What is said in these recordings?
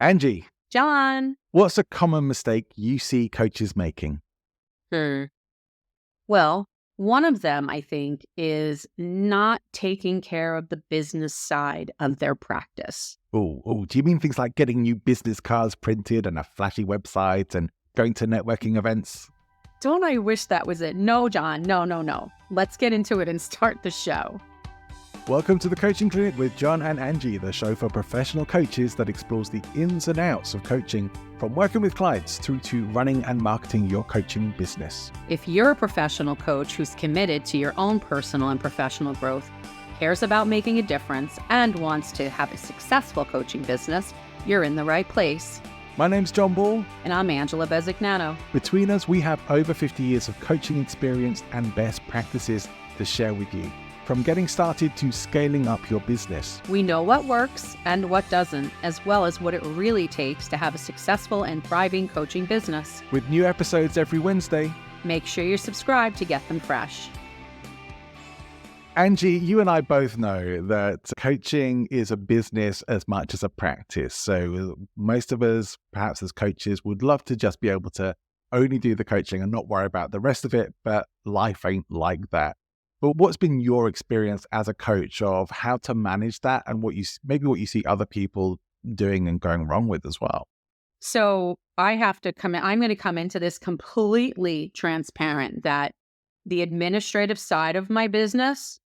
Angie, John. what's a common mistake you see coaches making? Well, one of them, I think, is not taking care of the business side of their practice. Oh, do you mean things like getting new business cards printed and a flashy website and going to networking events? Don't I wish that was it? No, John. No. Let's get into it and start the show. Welcome to the Coaching Clinic with John and Angie, the show for professional coaches that explores the ins and outs of coaching, from working with clients through to running and marketing your coaching business. If you're a professional coach who's committed to your own personal and professional growth, cares about making a difference, and wants to have a successful coaching business, you're in the right place. My name's John Ball. And I'm Angela Bezignano. Between us, we have over 50 years of coaching experience and best practices to share with you. From getting started to scaling up your business. We know what works and what doesn't, as well as what it really takes to have a successful and thriving coaching business. With new episodes every Wednesday. Make sure you're subscribed to get them fresh. Angie, you and I both know that coaching is a business as much as a practice. So most of us, perhaps as coaches, would love to just be able to only do the coaching and not worry about the rest of it, but life ain't like that. But what's been your experience as a coach of how to manage that and what you see other people doing and going wrong with as well? So I'm going to come into this completely transparent that the administrative side of my business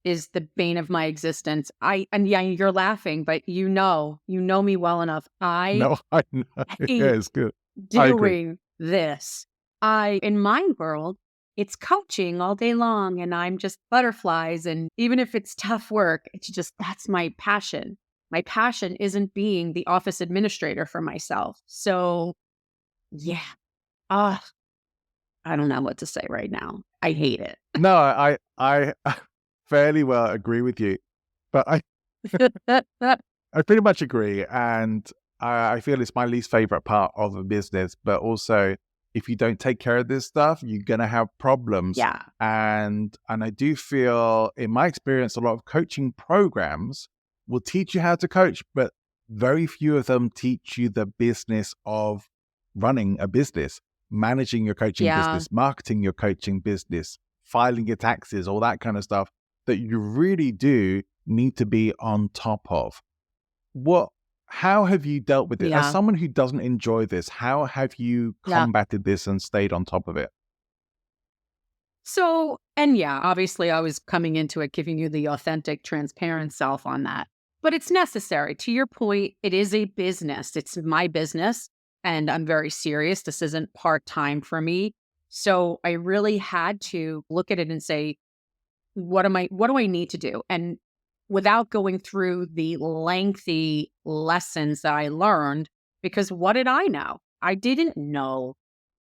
is the bane of my existence. And you're laughing, but you know me well enough. I know. Yeah, it's good. Doing this. In my world, it's coaching all day long and I'm just butterflies. And even if it's tough work, that's my passion. My passion isn't being the office administrator for myself. So yeah, I don't know what to say right now. I hate it. No, I fairly well agree with you, but I pretty much agree. And I feel it's my least favorite part of a business, but also if you don't take care of this stuff, you're going to have problems. Yeah. And I do feel, in my experience, a lot of coaching programs will teach you how to coach, but very few of them teach you the business of running a business, managing your coaching business, marketing your coaching business, filing your taxes, all that kind of stuff that you really do need to be on top of. How have you dealt with it? As someone who doesn't enjoy this, how have you combated this and stayed on top of it? So, obviously I was coming into it, giving you the authentic, transparent self on that. But it's necessary. To your point, it is a business. It's my business and I'm very serious. This isn't part-time for me. So I really had to look at it and say, what do I need to do? And without going through the lengthy lessons that I learned, because what did I know? I didn't know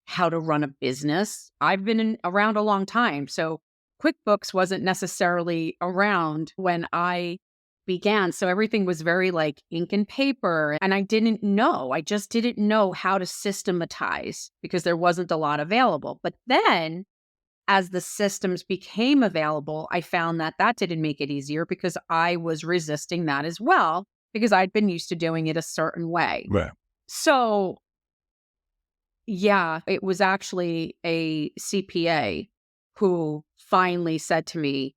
how to run a business. I've been around a long time. So QuickBooks wasn't necessarily around when I began. So everything was very like ink and paper. And I just didn't know how to systematize because there wasn't a lot available. But then as the systems became available, I found that didn't make it easier because I was resisting that as well because I'd been used to doing it a certain way. Right. So, it was actually a CPA who finally said to me,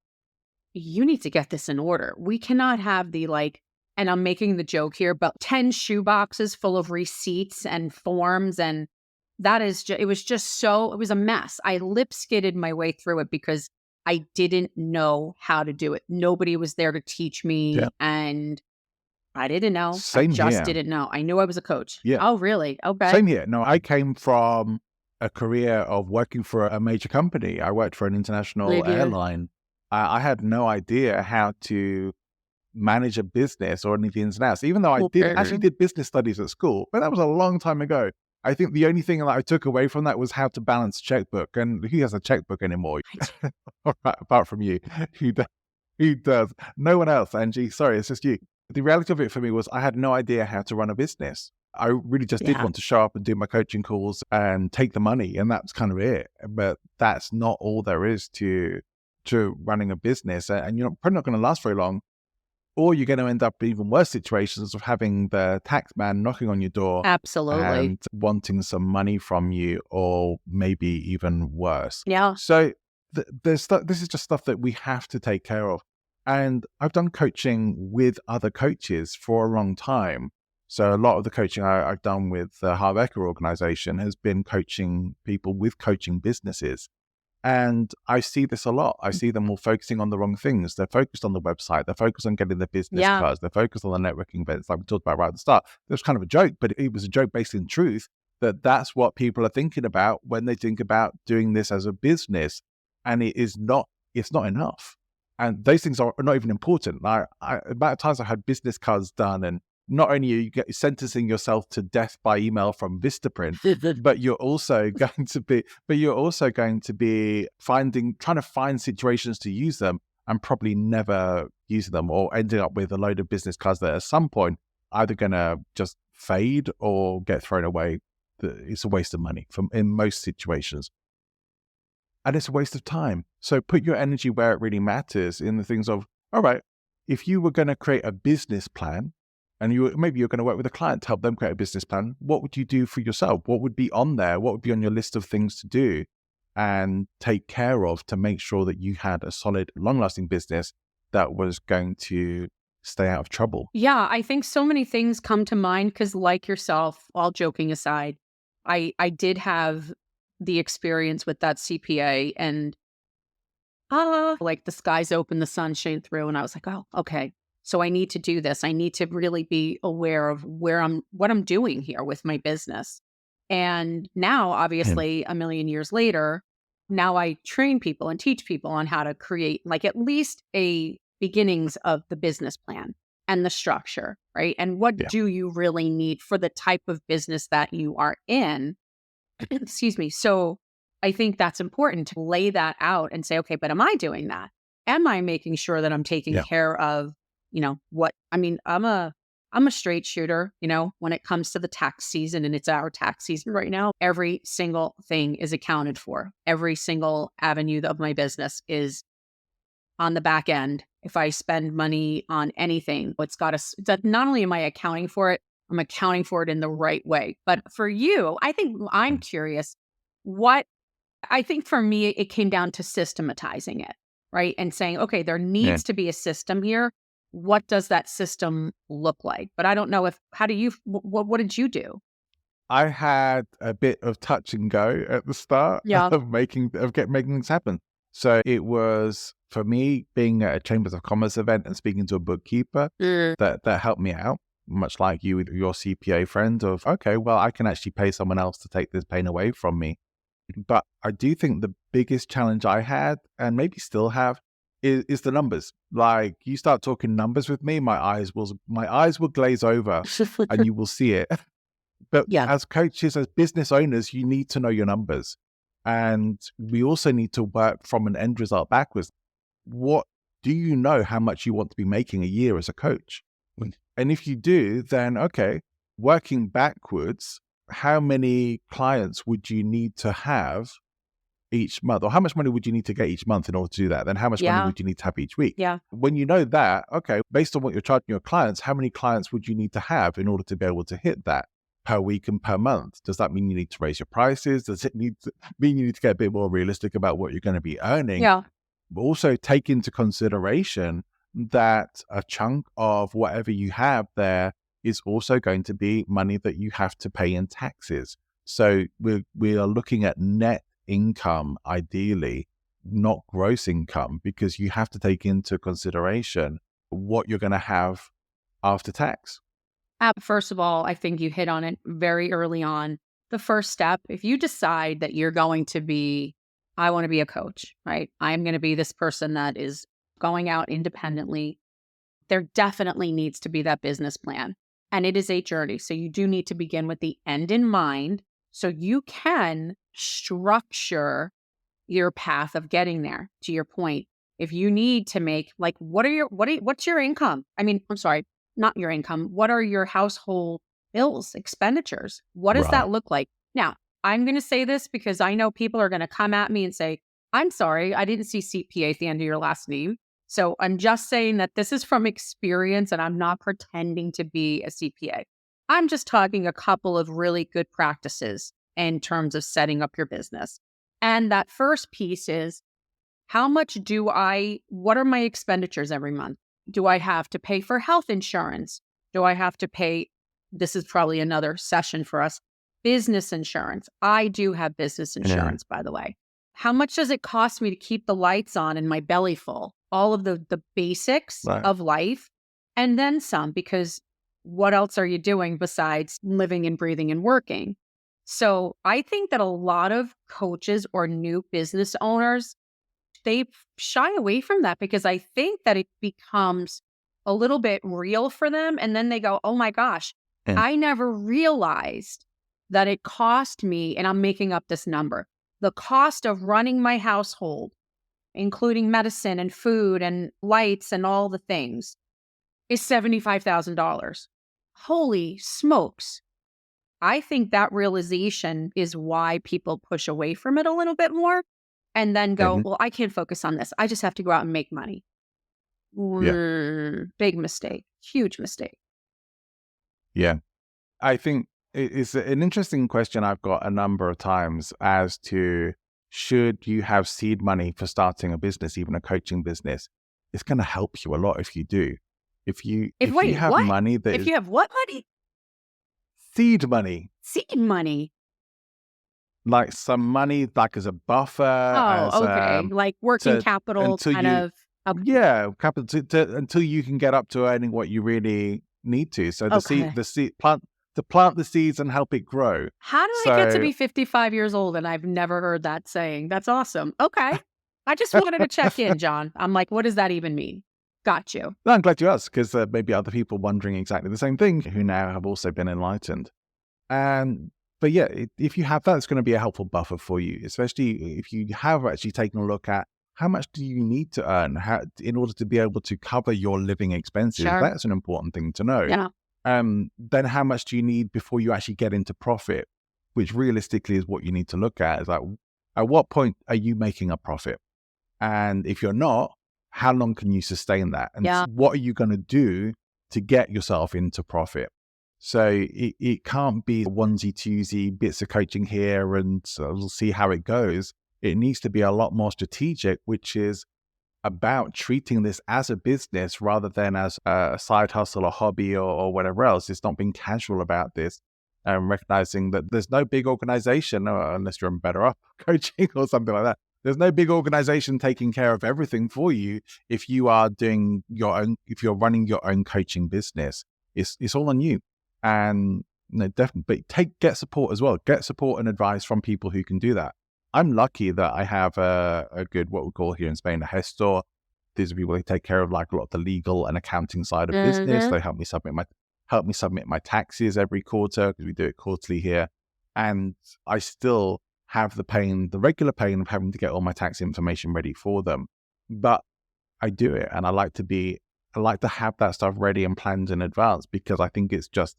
you need to get this in order. We cannot have and I'm making the joke here, but 10 shoe boxes full of receipts and forms and it was a mess. I lip skidded my way through it because I didn't know how to do it. Nobody was there to teach me and I didn't know. Didn't know. I knew I was a coach. Yeah. Oh, really? Okay. Same here. No, I came from a career of working for a major company. I worked for an international airline. I had no idea how to manage a business or any of the ins and outs, even though I did business studies at school, but that was a long time ago. I think the only thing that I took away from that was how to balance a checkbook. And who has a checkbook anymore? Apart from you. Who does? No one else, Angie. Sorry, it's just you. The reality of it for me was I had no idea how to run a business. I really just did want to show up and do my coaching calls and take the money. And that's kind of it. But that's not all there is to running a business. And you're probably not going to last very long. or you're going to end up in even worse situations of having the tax man knocking on your door Absolutely. and wanting some money from you, or maybe even worse. Yeah. So this is just stuff that we have to take care of. And I've done coaching with other coaches for a long time. So a lot of the coaching I've done with the Harveka organization has been coaching people with coaching businesses. And I see this a lot. I see them all focusing on the wrong things. They're focused on the website. They're focused on getting the business cards. They're focused on the networking events like we talked about right at the start. It was kind of a joke, but it was a joke based in truth that that's what people are thinking about when they think about doing this as a business. And it's not enough. And those things are not even important. About times I've had business cards done, and not only are you sentencing yourself to death by email from Vistaprint, but you're also going to be trying to find situations to use them and probably never using them, or ending up with a load of business cards that at some point either going to just fade or get thrown away. It's a waste of money in most situations. And it's a waste of time. So put your energy where it really matters, in the things of, all right, if you were going to create a business plan, and maybe you're going to work with a client to help them create a business plan, what would you do for yourself? What would be on there? What would be on your list of things to do and take care of to make sure that you had a solid, long-lasting business that was going to stay out of trouble? Yeah, I think so many things come to mind because, like yourself, all joking aside, I did have the experience with that CPA, and like the skies open, the sun shone through, and I was like, oh, okay. So I need to do this. I need to really be aware of what I'm doing here with my business. And now, obviously, a million years later, now I train people and teach people on how to create like at least a beginnings of the business plan and the structure, right? And what do you really need for the type of business that you are in? Excuse me. So I think that's important to lay that out and say, okay, but am I doing that? Am I making sure that I'm taking care of, I'm a straight shooter, when it comes to the tax season, and it's our tax season right now. Every single thing is accounted for. Every single avenue of my business on the back end. If I spend money on anything, not only am I accounting for it, I'm accounting for it in the right way. But for you, I'm curious I think for me, it came down to systematizing it, right? And saying, okay, there needs to be a system here. What does that system look like? But I don't know what did you do? I had a bit of touch and go at the start of making things happen. So it was, for me, being at a Chambers of Commerce event and speaking to a bookkeeper that helped me out, much like you with your CPA friend of, okay, well, I can actually pay someone else to take this pain away from me. But I do think the biggest challenge I had, and maybe still have, is the numbers. Like, you start talking numbers with me, my eyes will glaze over and you will see it. But as coaches, as business owners, you need to know your numbers. And we also need to work from an end result backwards. What do you know how much you want to be making a year as a coach? And if you do, then okay, working backwards, how many clients would you need to have each month? Or how much money would you need to get each month in order to do that? Then how much money would you need to have each week? When you know that, okay, based on what you're charging your clients, how many clients would you need to have in order to be able to hit that per week and per month? Does that mean you need to raise your prices? Does it mean you need to get a bit more realistic about what you're going to be earning? But also take into consideration that a chunk of whatever you have there is also going to be money that you have to pay in taxes. So we are looking at net income, ideally, not gross income, because you have to take into consideration what you're going to have after tax. First of all, I think you hit on it very early on. The first step, if you decide that you're going to be, I want to be a coach, right? I'm going to be this person that is going out independently. There definitely needs to be that business plan. And it is a journey. So you do need to begin with the end in mind so you can structure your path of getting there. To your point, if you need to make, like, what's your income? I'm sorry, not your income. What are your household bills, expenditures? What does that look like? Now, I'm going to say this because I know people are going to come at me and say, I'm sorry, I didn't see CPA at the end of your last name. So I'm just saying that this is from experience and I'm not pretending to be a CPA. I'm just talking a couple of really good practices in terms of setting up your business. And that first piece is, what are my expenditures every month? Do I have to pay for health insurance? Do I have to pay, this is probably another session for us, business insurance. I do have business insurance, by the way. How much does it cost me to keep the lights on and my belly full? All of the basics of life, and then some, because what else are you doing besides living and breathing and working? So I think that a lot of coaches or new business owners, they shy away from that because I think that it becomes a little bit real for them. And then they go, oh my gosh, I never realized that it cost me, and I'm making up this number, the cost of running my household, including medicine and food and lights and all the things, is $75,000. Holy smokes. I think that realization is why people push away from it a little bit more and then go, well, I can't focus on this. I just have to go out and make money. Big mistake. Huge mistake. Yeah. I think it's an interesting question I've got a number of times as to, should you have seed money for starting a business, even a coaching business? It's going to help you a lot if you do. If you have money that if you have what money? Seed money. Seed money. Like some money, like as a buffer. Oh, okay. Like working capital capital until you can get up to earning what you really need to. So the seed plant the seeds and help it grow. How do I get to be 55 years old and I've never heard that saying? That's awesome. Okay. I just wanted to check in, John. I'm like, what does that even mean? Got you. No, I'm glad you asked, because there may be other people wondering exactly the same thing who now have also been enlightened. But yeah, if you have that, it's going to be a helpful buffer for you, especially if you have actually taken a look at how much do you need to earn in order to be able to cover your living expenses. Sure. That's an important thing to know. Yeah. Then how much do you need before you actually get into profit, which realistically is what you need to look at. Is like, at what point are you making a profit? And if you're not, how long can you sustain that? And what are you going to do to get yourself into profit? So it can't be onesie twosie bits of coaching here and we'll see how it goes. It needs to be a lot more strategic, which is about treating this as a business rather than as a side hustle or hobby or whatever else. It's not being casual about this and recognizing that there's no big organization, unless you're in Better Up coaching or something like that. There's no big organization taking care of everything for you if you are doing your own, if you're running your own coaching business. It's all on you. And definitely, but get support as well. Get support and advice from people who can do that. I'm lucky that I have a good, what we call here in Spain, a gestor. These are people who take care of like a lot of the legal and accounting side of business. They help me submit my taxes every quarter, because we do it quarterly here. And I still have the regular pain of having to get all my tax information ready for them. But I do it, and I like to have that stuff ready and planned in advance, because I think it's just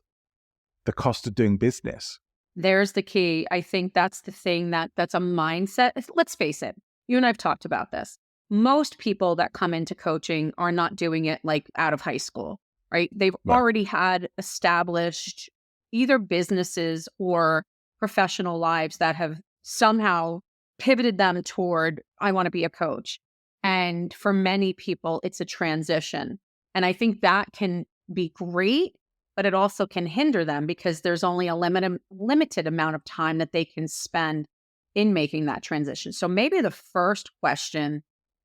the cost of doing business. There's the key. I think that's the thing that's a mindset. Let's face it. You and I've talked about this. Most people that come into coaching are not doing it like out of high school, right? They've already had established either businesses or professional lives that have somehow pivoted them toward, I want to be a coach. And for many people, it's a transition. And I think that can be great, but it also can hinder them because there's only a limited amount of time that they can spend in making that transition. So maybe the first question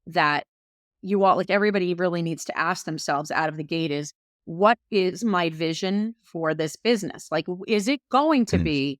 that everybody really needs to ask themselves out of the gate is, what is my vision for this business? Like, is it going to be,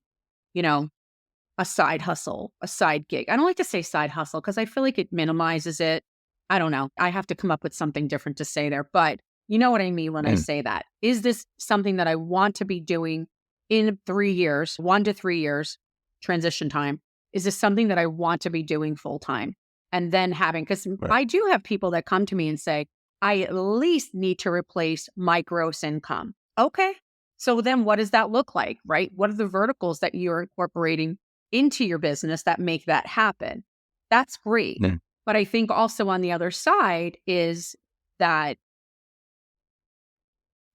a side hustle, a side gig? I don't like to say side hustle because I feel like it minimizes it. I don't know. I have to come up with something different to say there, but you know what I mean when I say that. Is this something that I want to be doing in 3 years, 1 to 3 years, transition time? Is this something that I want to be doing full time? And then because I do have people that come to me and say, I at least need to replace my gross income. Okay. So then what does that look like, right? What are the verticals that you're incorporating into your business that make that happen? That's great. But I think also on the other side is that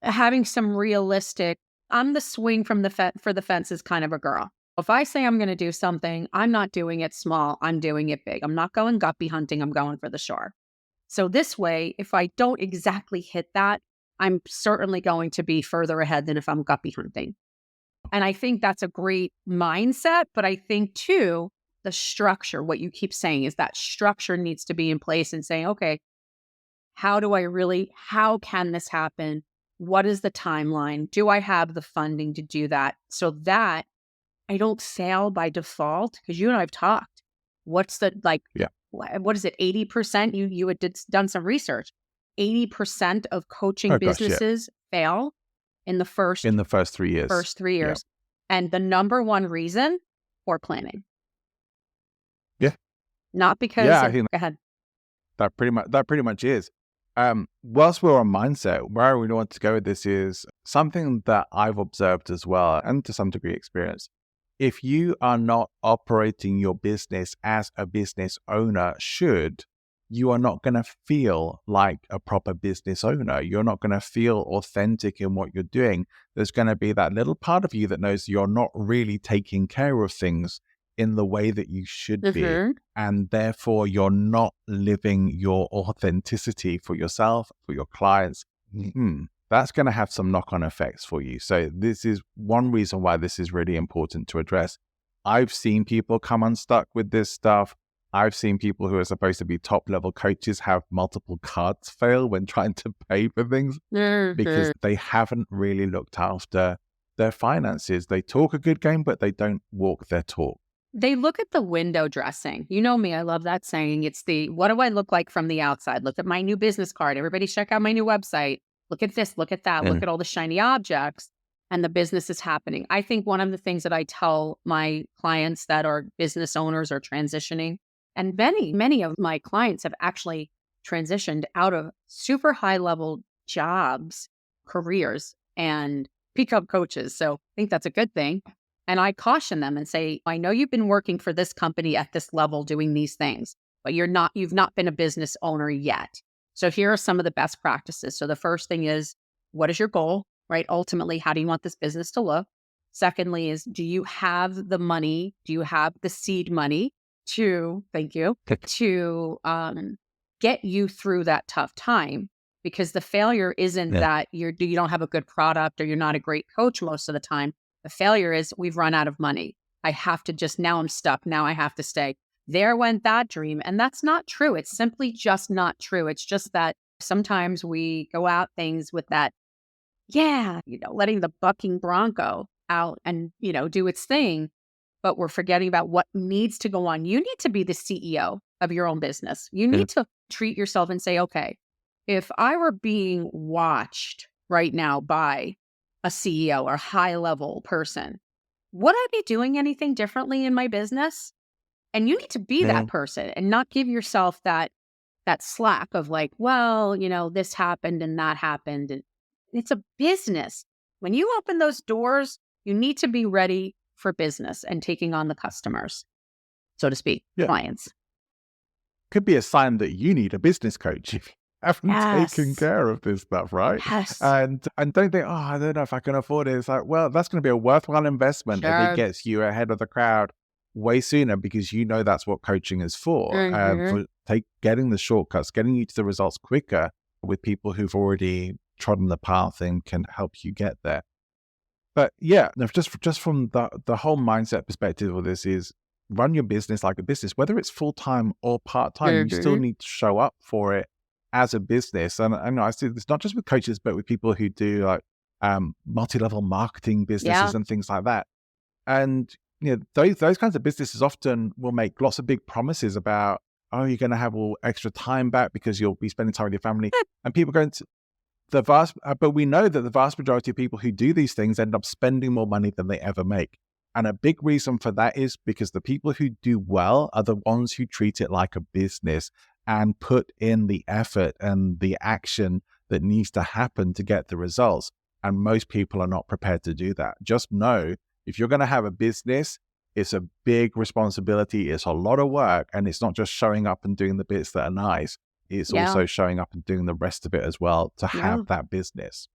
having some realistic, I'm the swing from for the fences kind of a girl. If I say I'm going to do something, I'm not doing it small. I'm doing it big. I'm not going guppy hunting. I'm going for the shore. So this way, if I don't exactly hit that, I'm certainly going to be further ahead than if I'm guppy hunting. And I think that's a great mindset. But I think too, the structure, what you keep saying is that structure needs to be in place and saying, okay, how can this happen? What is the timeline? Do I have the funding to do that so that I don't fail by default? Because you and I've talked. What's the, Yeah. what is it, 80%? You had done some research. 80% of coaching Oh, gosh, yeah. businesses fail in the first 3 years. First 3 years. Yeah. And the number one reason, poor planning. Yeah. Not because I think go ahead. That pretty much is. Whilst we're on mindset, where I really want to go with this is something that I've observed as well, and to some degree experienced. If you are not operating your business as a business owner should, you are not going to feel like a proper business owner. You're not going to feel authentic in what you're doing. There's going to be that little part of you that knows you're not really taking care of things in the way that you should be. And therefore, you're not living your authenticity for yourself, for your clients. That's going to have some knock-on effects for you. So this is one reason why this is really important to address. I've seen people come unstuck with this stuff. I've seen people who are supposed to be top-level coaches have multiple cards fail when trying to pay for things because they haven't really looked after their finances. They talk a good game, but they don't walk their talk. They look at the window dressing. You know me, I love that saying. It's the, what do I look like from the outside? Look at my new business card. Everybody check out my new website. Look at this, look at that, look at all the shiny objects, and the business is happening. I think one of the things that I tell my clients that are business owners or transitioning, and many of my clients have actually transitioned out of super high level jobs, careers, and become coaches. So I think that's a good thing. And I caution them and say, I know you've been working for this company at this level doing these things, but you've not been a business owner yet. So here are some of the best practices. So the first thing is, what is your goal, right? Ultimately, how do you want this business to look? Secondly is, do you have the money? Do you have the seed money to get you through that tough time? Because the failure isn't that you don't have a good product or you're not a great coach most of the time. The failure is we've run out of money. I have to now I'm stuck. Now I have to stay. There went that dream. And that's not true. It's simply just not true. It's just that sometimes we go out things with that, letting the bucking bronco out and, do its thing. But we're forgetting about what needs to go on. You need to be the CEO of your own business. You need to treat yourself and say, okay, if I were being watched right now by a CEO or high-level person, would I be doing anything differently in my business? And you need to be that person and not give yourself that slack of like, well, this happened and that happened. And it's a business. When you open those doors, you need to be ready for business and taking on the customers, so to speak, clients. Could be a sign that you need a business coach if you haven't taken care of this stuff, right? Yes. And don't think, I don't know if I can afford it. It's like, well, that's going to be a worthwhile investment if it gets you ahead of the crowd way sooner, because you know that's what coaching is for. Getting the shortcuts, getting you to the results quicker with people who've already trodden the path and can help you get there. But just from the whole mindset perspective of this is, run your business like a business, whether it's full-time or part-time. You still need to show up for it as a business. And I see this not just with coaches, but with people who do like multi-level marketing businesses and things like that. And those kinds of businesses often will make lots of big promises about, you're going to have all extra time back because you'll be spending time with your family. And people go into but we know that the vast majority of people who do these things end up spending more money than they ever make. And a big reason for that is because the people who do well are the ones who treat it like a business and put in the effort and the action that needs to happen to get the results. And most people are not prepared to do that. Just know, if you're going to have a business, It's a big responsibility. It's a lot of work. And it's not just showing up and doing the bits that are nice. It's also showing up and doing the rest of it as well to have that business.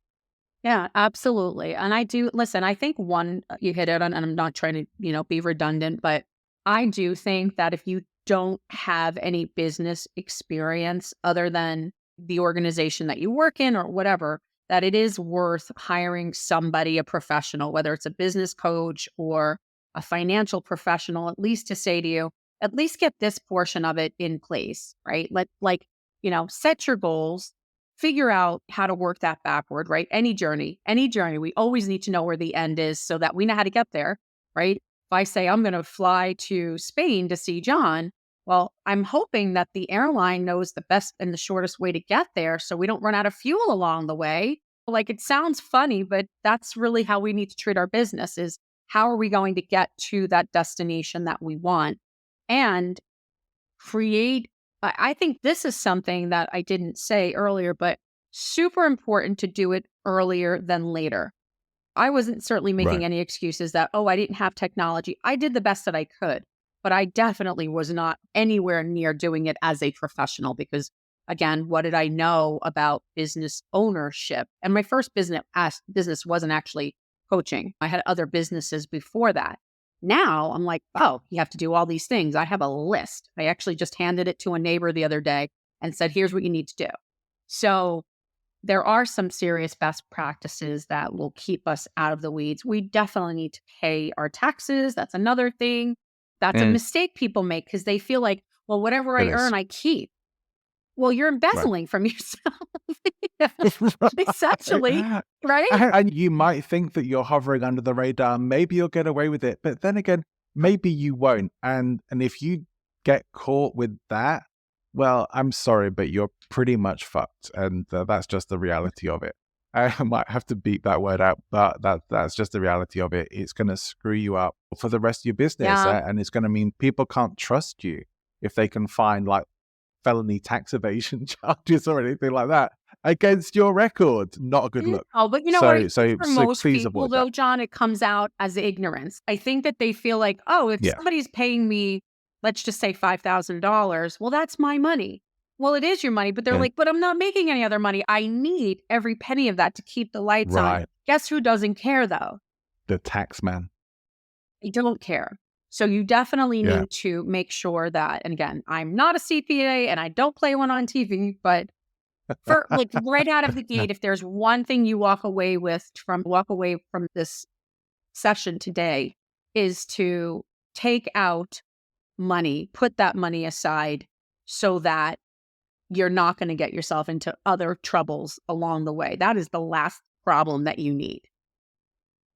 Yeah, absolutely. And I do, listen, I think you hit it on, and I'm not trying to, be redundant, but I do think that if you don't have any business experience other than the organization that you work in or whatever, that it is worth hiring somebody, a professional, whether it's a business coach or a financial professional, at least to say to you, at least get this portion of it in place, right? Set your goals, figure out how to work that backward, right? Any journey, we always need to know where the end is so that we know how to get there, right? If I say I'm going to fly to Spain to see John, well, I'm hoping that the airline knows the best and the shortest way to get there so we don't run out of fuel along the way. Like, it sounds funny, but that's really how we need to treat our business is how are we going to get to that destination that we want and create. I think this is something that I didn't say earlier, but super important to do it earlier than later. I wasn't certainly making any excuses that, I didn't have technology. I did the best that I could, but I definitely was not anywhere near doing it as a professional because, again, what did I know about business ownership? And my first business wasn't actually coaching. I had other businesses before that. Now I'm like, you have to do all these things. I have a list. I actually just handed it to a neighbor the other day and said, here's what you need to do. So there are some serious best practices that will keep us out of the weeds. We definitely need to pay our taxes. That's another thing. That's a mistake people make because they feel like, well, whatever I earn, I keep. Well, you're embezzling from yourself, essentially, right? And you might think that you're hovering under the radar. Maybe you'll get away with it. But then again, maybe you won't. And if you get caught with that, well, I'm sorry, but you're pretty much fucked. And that's just the reality of it. I might have to beat that word out, but that's just the reality of it. It's going to screw you up for the rest of your business. And it's going to mean people can't trust you if they can find like felony tax evasion charges or anything like that against your record. Not a good look. Oh, but for most people though, John, it comes out as ignorance. I think that they feel like, if somebody's paying me, let's just say $5,000, well, that's my money. Well, it is your money, but they're like, but I'm not making any other money. I need every penny of that to keep the lights on. Guess who doesn't care though? The tax man. They don't care. So you definitely need to make sure that, and again, I'm not a CPA and I don't play one on TV, but for like right out of the gate, if there's one thing you walk away from this session today is to take out money, put that money aside so that you're not going to get yourself into other troubles along the way. That is the last problem that you need.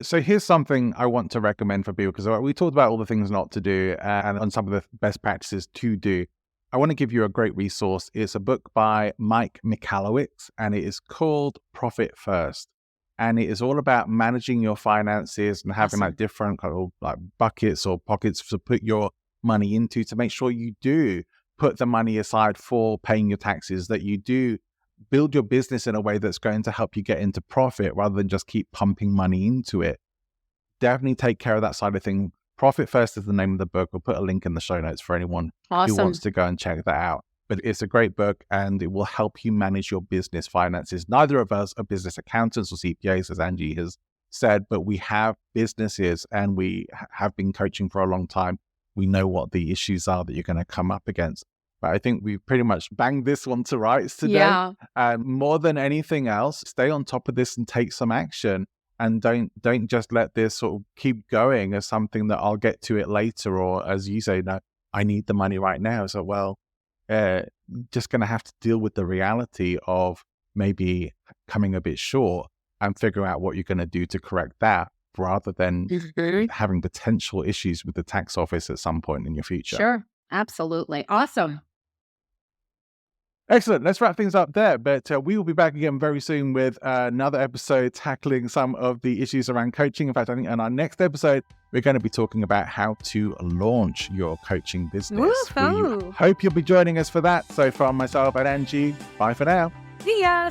So here's something I want to recommend for people, because we talked about all the things not to do and on some of the best practices to do. I want to give you a great resource. It's a book by Mike Michalowicz, and it is called Profit First. And it is all about managing your finances and having like different kind of like buckets or pockets to put your money into to make sure you do put the money aside for paying your taxes, that you do build your business in a way that's going to help you get into profit rather than just keep pumping money into it. Definitely take care of that side of things. Profit First is the name of the book. We'll put a link in the show notes for anyone who wants to go and check that out. But it's a great book and it will help you manage your business finances. Neither of us are business accountants or CPAs, as Angie has said, but we have businesses and we have been coaching for a long time. We know what the issues are that you're going to come up against. But I think we've pretty much banged this one to rights today. Yeah. And more than anything else, stay on top of this and take some action. And don't just let this sort of keep going as something that I'll get to it later. Or as you say, no, I need the money right now. So, well, just going to have to deal with the reality of maybe coming a bit short and figure out what you're going to do to correct that, rather than having potential issues with the tax office at some point in your future. Sure. Absolutely. Awesome. Excellent. Let's wrap things up there. But we will be back again very soon with another episode tackling some of the issues around coaching. In fact, I think in our next episode, we're going to be talking about how to launch your coaching business. We hope you'll be joining us for that. So from myself and Angie, bye for now. See ya.